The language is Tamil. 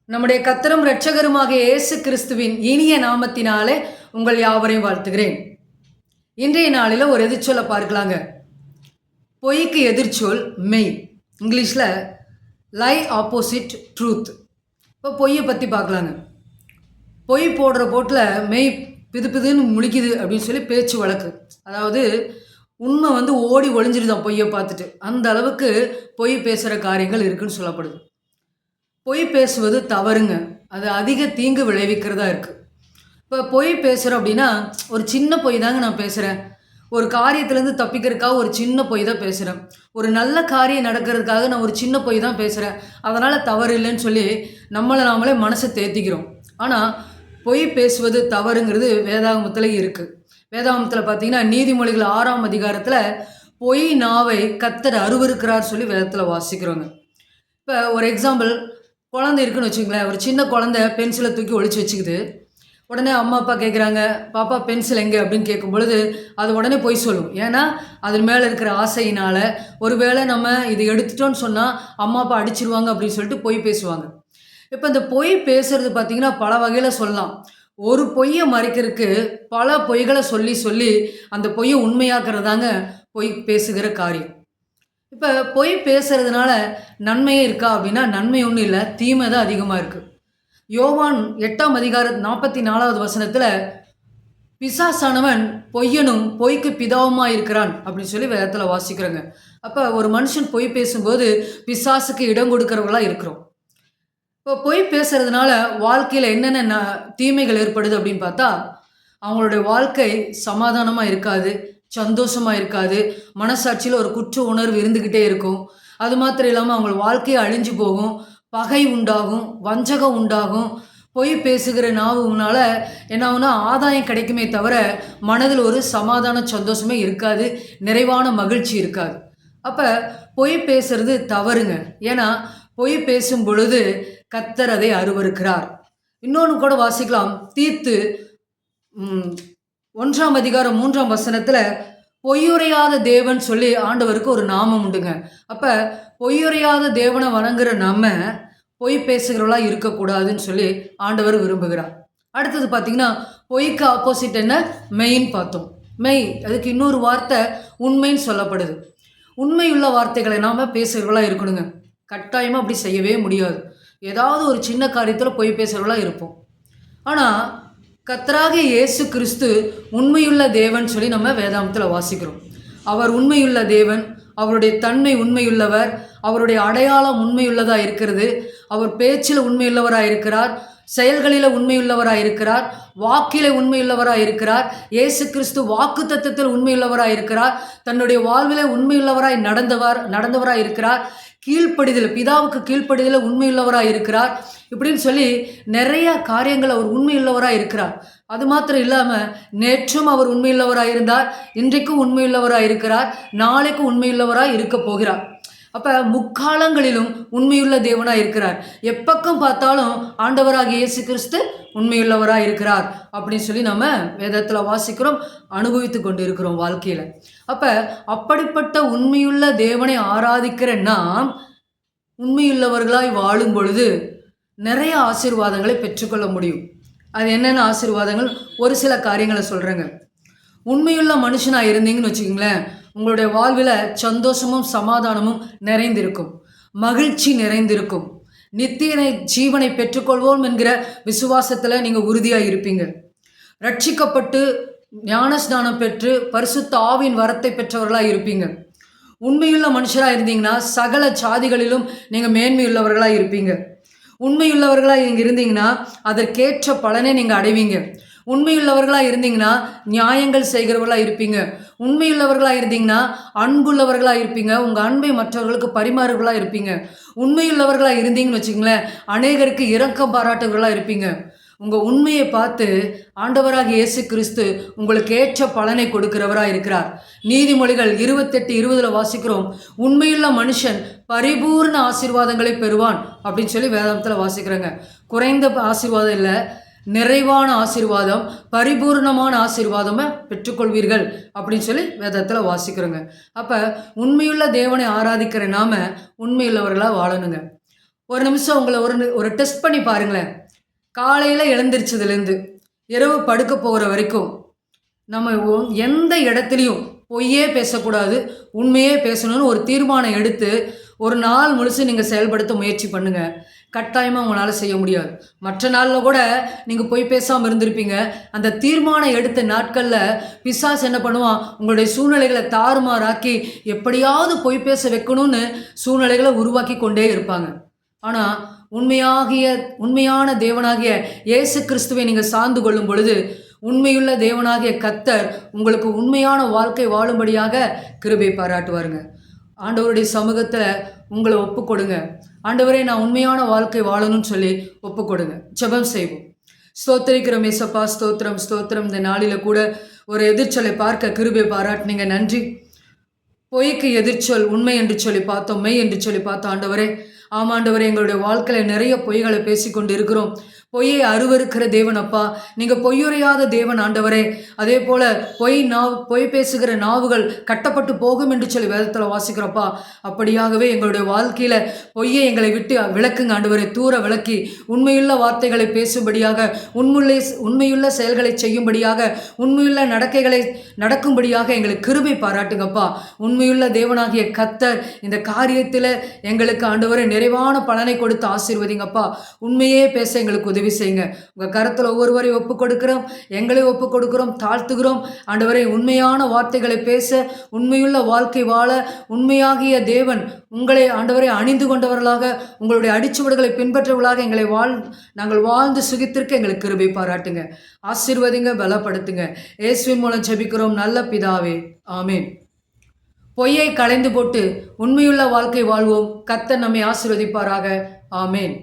நம்முடைய கர்த்தரும் இரட்சகருமாகிய இயேசு கிறிஸ்துவின் இனிய நாமத்தினாலே உங்கள் யாவரையும் வாழ்த்துகிறேன். இன்றைய நாளில் ஒரு எதிர்ச்சொல்லை பார்க்கலாங்க. பொய்க்கு எதிர்ச்சொல் மெய். இங்கிலீஷில் லை ஆப்போசிட் ட்ரூத். இப்போ பொய்யை பற்றி பார்க்கலாங்க. பொய் போடுற போட்டில் மெய் பிது பிதுன்னு முழிக்குது அப்படின்னு சொல்லி பேச்சு வழக்கு. அதாவது உண்மை ஓடி ஒளிஞ்சிருதான் பொய்யை பார்த்துட்டு. அந்த அளவுக்கு பொய் பேசுகிற காரியங்கள் இருக்குன்னு சொல்லப்படுது. பொய் பேசுவது தவறுங்க. அது அதிக தீங்கு விளைவிக்கிறதா இருக்குது. இப்போ பொய் பேசுகிறோம் அப்படின்னா ஒரு சின்ன பொய் தாங்க நான் பேசுகிறேன். ஒரு காரியத்துலேருந்து தப்பிக்கிறதுக்காக ஒரு சின்ன பொய் தான் பேசுகிறேன். ஒரு நல்ல காரியம் நடக்கிறதுக்காக நான் ஒரு சின்ன பொய் தான் பேசுகிறேன், அதனால் தவறு இல்லைன்னு சொல்லி நம்மளை நாமளே மனசை தேத்திக்கிறோம். ஆனால் பொய் பேசுவது தவறுங்கிறது வேதாகமத்தில் இருக்குது. வேதாகமத்தில் பார்த்தீங்கன்னா நீதிமொழிகள் 6ஆம் அதிகாரத்தில் பொய் நாவை கர்த்தர் அருவருக்கிறார் சொல்லி வேதத்தில் வாசிக்கிறோங்க. இப்போ ஒரு எக்ஸாம்பிள், குழந்தை இருக்குன்னு வச்சுங்களேன். ஒரு சின்ன குழந்தை பென்சிலை தூக்கி ஒழிச்சு வச்சுக்குது. உடனே அம்மா அப்பா கேட்குறாங்க, பாப்பா பென்சில் எங்கே அப்படின்னு கேட்கும் பொழுது அது உடனே பொய் சொல்லும். ஏன்னா அது மேலே இருக்கிற ஆசையினால் ஒருவேளை நம்ம இது எடுத்துட்டோன்னு சொன்னால் அம்மா அப்பா அடிச்சிருவாங்க அப்படின்னு சொல்லிட்டு பொய் பேசுவாங்க. இப்போ இந்த பொய் பேசுறது பார்த்திங்கன்னா பல வகையில் சொல்லலாம். ஒரு பொய்யை மறைக்கிறதுக்கு பல பொய்களை சொல்லி சொல்லி அந்த பொய்யை உண்மையாக்குறதாங்க பொய் பேசுகிற காரியம். இப்போ பொய் பேசுறதுனால நன்மையே இருக்கா அப்படின்னா நன்மை ஒன்றும் இல்லை, தீமை தான் அதிகமாக இருக்குது. யோவான் 8ஆம் அதிகாரம் 44வது வசனத்தில் பிசாசானவன் பொய்யனும் பொய்க்கு பிதாவுமாக இருக்கிறான் அப்படின்னு சொல்லி வேதத்தில் வாசிக்கிறோங்க. அப்போ ஒரு மனுஷன் பொய் பேசும்போது பிசாசுக்கு இடம் கொடுக்குறவர்களாக இருக்கிறோம். இப்போ பொய் பேசுறதுனால வாழ்க்கையில் என்னென்ன தீமைகள் ஏற்படுது அப்படின்னு பார்த்தா அவங்களுடைய வாழ்க்கை சமாதானமாக இருக்காது, சந்தோஷமாக இருக்காது, மனசாட்சியில் ஒரு குற்ற உணர்வு இருந்துக்கிட்டே இருக்கும். அது மாத்திரம் இல்லாமல் அவங்க வாழ்க்கையை அழிஞ்சு போகும், பகை உண்டாகும், வஞ்சகம் உண்டாகும். பொய் பேசுகிற நாவுனால என்ன ஆகுனா ஆதாயம் கிடைக்குமே தவிர மனதில் ஒரு சமாதான சந்தோஷமே இருக்காது, நிறைவான மகிழ்ச்சி இருக்காது. அப்போ பொய் பேசுறது தவறுங்க. ஏன்னா பொய் பேசும் பொழுது கர்த்தர் அதை அருவருக்கிறார். இன்னொன்று கூட வாசிக்கலாம். தீத்து 1ஆம் அதிகாரம் 3ஆம் வசனத்தில் பொய்யுரையாத தேவன் சொல்லி ஆண்டவருக்கு ஒரு நாமம் உண்டுங்க. அப்போ பொய்யுரையாத தேவனை வணங்குற நம்ம பொய் பேசுகிறவளா இருக்கக்கூடாதுன்னு சொல்லி ஆண்டவர் விரும்புகிறார். அடுத்தது பார்த்திங்கன்னா பொய்க்கு ஆப்போசிட் என்ன? மெய்ன்னு பார்த்தோம். மெய் அதுக்கு இன்னொரு வார்த்தை உண்மைன்னு சொல்லப்படுது. உண்மையுள்ள வார்த்தைகளை நாம் பேசுகிறவளா இருக்கணுங்க. கட்டாயமாக அப்படி செய்யவே முடியாது. ஏதாவது ஒரு சின்ன காரியத்தில் பொய் பேசுகிறவளா இருப்போம். ஆனால் கர்த்தராகிய இயேசு கிறிஸ்து உண்மையுள்ள தேவன் சொல்லி நம்ம வேதாகமத்தில் வாசிக்கிறோம். அவர் உண்மையுள்ள தேவன், அவருடைய தன்மை உண்மையுள்ளவர், அவருடைய அடையாளம் உண்மையுள்ளதாக இருக்கிறது, அவர் பேச்சில் உண்மையுள்ளவராக இருக்கிறார், செயல்களில் உண்மையுள்ளவராக இருக்கிறார், வாக்கில் உண்மையுள்ளவராக இருக்கிறார். இயேசு கிறிஸ்து வாக்கு தத்தத்தில் உண்மையுள்ளவராக இருக்கிறார், தன்னுடைய வாழ்வில் உண்மையுள்ளவராய் நடந்தவராக இருக்கிறார், கீழ்ப்படிதல் பிதாவுக்கு கீழ்ப்படிதல் உண்மையுள்ளவராக இருக்கிறார். இப்படின்னு சொல்லி நிறைய காரியங்கள் அவர் உண்மையுள்ளவராக இருக்கிறார். அது மாத்திரம் இல்லாமல் நேற்றும் அவர் உண்மையுள்ளவராக இருந்தார், இன்றைக்கும் உண்மையுள்ளவராக இருக்கிறார், நாளைக்கும் உண்மையுள்ளவராக இருக்க போகிறார். அப்போ முக்காலங்களிலும் உண்மையுள்ள தேவனாக இருக்கிறார். எப்பக்கம் பார்த்தாலும் ஆண்டவராகிய இயேசு கிறிஸ்து உண்மையுள்ளவராக இருக்கிறார் அப்படின்னு சொல்லி நம்ம வேதத்தில் வாசிக்கிறோம், அனுபவித்து கொண்டு இருக்கிறோம் வாழ்க்கையில். அப்போ அப்படிப்பட்ட உண்மையுள்ள தேவனை ஆராதிக்கிற நாம் உண்மையுள்ளவர்களாய் வாழும் பொழுது நிறைய ஆசீர்வாதங்களை பெற்றுக்கொள்ள முடியும். அது என்னென்ன ஆசீர்வாதங்கள்? ஒரு சில காரியங்களை சொல்கிறேங்க. உண்மையுள்ள மனுஷனாக இருந்தீங்கன்னு வச்சுக்கிங்களேன், உங்களுடைய வாழ்வில் சந்தோஷமும் சமாதானமும் நிறைந்திருக்கும், மகிழ்ச்சி நிறைந்திருக்கும், நித்திய ஜீவனை பெற்றுக்கொள்வோம் என்கிற விசுவாசத்தில் நீங்கள் உறுதியாக இருப்பீங்க. ரட்சிக்கப்பட்டு ஞானஸ்நானம் பெற்று பரிசுத்த ஆவியின் வரத்தை பெற்றவர்களாக இருப்பீங்க. உண்மையுள்ள மனுஷராக இருந்தீங்கன்னா சகல சாதிகளிலும் நீங்கள் மேன்மையுள்ளவர்களாக இருப்பீங்க. உண்மையுள்ளவர்களாக நீங்கள் இருந்தீங்கன்னா அதற்கேற்ற பலனை நீங்கள் அடைவீங்க. உண்மையுள்ளவர்களாக இருந்தீங்கன்னா நியாயங்கள் செய்கிறவர்களாக இருப்பீங்க. உண்மையுள்ளவர்களாக இருந்தீங்கன்னா அன்புள்ளவர்களாக இருப்பீங்க. உங்கள் அன்பை மற்றவர்களுக்கு பரிமாறுவர்களாக இருப்பீங்க. உண்மையுள்ளவர்களாக இருந்தீங்கன்னு வச்சுங்களேன், அநேகருக்கு இரக்கம் பாராட்டுவர்களாக இருப்பீங்க. உங்கள் உண்மையை பார்த்து ஆண்டவராக இயேசு கிறிஸ்து உங்களுக்கு ஏற்ற பலனை கொடுக்கிறவராக இருக்கிறார். நீதிமொழிகள் 28:20 வாசிக்கிறோம், உண்மையுள்ள மனுஷன் பரிபூர்ண ஆசீர்வாதங்களை பெறுவான் அப்படின்னு சொல்லி வேதாகமத்தில் வாசிக்கிறேங்க. குறைந்த ஆசீர்வாதம் இல்லை, நிறைவான ஆசீர்வாதம், பரிபூர்ணமான ஆசீர்வாதமே பெற்றுக்கொள்வீர்கள் அப்படின்னு சொல்லி வேதத்தில் வாசிக்கிறோங்க. அப்போ உண்மையுள்ள தேவனை ஆராதிக்கிற நாம உண்மையுள்ளவர்களாக வாழணுங்க. ஒரு நிமிஷம் உங்களை ஒரு டெஸ்ட் பண்ணி பாருங்களேன். காலையில் எழுந்திரிச்சதுலேருந்து இரவு படுக்க போகிற வரைக்கும் நம்ம எந்த இடத்துலையும் பொய்யே பேசக்கூடாது, உண்மையே பேசணும்னு ஒரு தீர்மானம் எடுத்து ஒரு நாள் முழுசு நீங்கள் செயல்படுத்த முயற்சி பண்ணுங்கள். கட்டாயமாக உங்களால் செய்ய முடியாது. மற்ற நாளில் கூட நீங்கள் பொய் பேசாமல் இருந்திருப்பீங்க. அந்த தீர்மானம் எடுத்த நாட்களில் பிசாசு என்ன பண்ணுவான், உங்களுடைய சூழ்நிலைகளை தாறுமாறாக்கி எப்படியாவது பொய் பேச வைக்கணும்னு சூழ்நிலைகளை உருவாக்கி கொண்டே இருப்பாங்க. ஆனால் உண்மையான தேவனாகிய இயேசு கிறிஸ்துவை நீங்கள் சார்ந்து கொள்ளும் பொழுது உண்மையுள்ள தேவனாகிய கர்த்தர் உங்களுக்கு உண்மையான வாழ்க்கை வாழும்படியாக கிருபை பாராட்டுவாருங்க. ஆண்டவருடைய சமூகத்தில் உங்களை ஒப்புக்கொடுங்க. ஆண்டவரே, நான் உண்மையான வாழ்க்கை வாழணும்னு சொல்லி ஒப்புக்கொடுங்க. ஜெபம் செய்வோம். ஸ்தோத்திரிக்கிறோம் ஏசப்பா, ஸ்தோத்திரம் ஸ்தோத்திரம். இந்த நாளில் கூட ஒரு எதிர்ச்சொலை பார்க்க கிருபை பாராட்டினீங்க, நன்றி. பொய்க்கு எதிர்ச்சொல் உண்மை என்று சொல்லி பார்த்தோம், மெய் என்று சொல்லி பார்த்தோம். ஆண்டவரே, ஆமாண்டவரே, எங்களுடைய வாழ்க்கையில் நிறைய பொய்களை பேசிக்கொண்டு இருக்கிறோம். பொய்யை அருவருக்கிற தேவன் அப்பா, நீங்கள் பொய்யுரையாத தேவன் ஆண்டவரே. அதே போல் பொய் பேசுகிற நாவுகள் கட்டப்பட்டு போகும் என்று சொல்லி வேதத்தில் வாசிக்கிறப்பா. அப்படியாகவே எங்களுடைய வாழ்க்கையில் பொய்யை எங்களை விட்டு விளக்குங்க ஆண்டவரே. தூர விளக்கி உண்மையுள்ள வார்த்தைகளை பேசும்படியாக, உண்மையுள்ள செயல்களை செய்யும்படியாக, உண்மையுள்ள நடக்கைகளை நடக்கும்படியாக எங்களுக்கு கிருபை பாராட்டுங்கப்பா. உண்மையுள்ள தேவனாகிய கர்த்தர் இந்த காரியத்தில் எங்களுக்கு ஆண்டவரே நிறைவான பலனை கொடுத்து ஆசீர்வதிங்கப்பா. உண்மையே பேச எங்களுக்கு உதவி செய்யுங்க. உங்கள் கருத்தில் ஒவ்வொருவரையும் ஒப்புக் கொடுக்கிறோம், எங்களை ஒப்புக் கொடுக்கிறோம், தாழ்த்துகிறோம். ஆண்டவரே, உண்மையான வார்த்தைகளை பேச, உண்மையுள்ள வாழ்க்கை வாழ, உண்மையாகிய தேவன் உங்களை ஆண்டவரை அணிந்து கொண்டவர்களாக, உங்களுடைய அடிச்சுவடுகளை பின்பற்றவர்களாக நாங்கள் வாழ்ந்து சுகித்திருக்க எங்களுக்கு கிருபை பாராட்டுங்க. ஆசீர்வதிங்க, பலப்படுத்துங்க. இயேசுவின் மூலம் ஜெபிக்கிறோம் நல்ல பிதாவே, ஆமேன். பொய்யை களைந்து போட்டு உண்மையுள்ள வாழ்க்கை வாழ்வோம். கர்த்தர் நம்மை ஆசீர்வதிப்பாராக. ஆமேன்.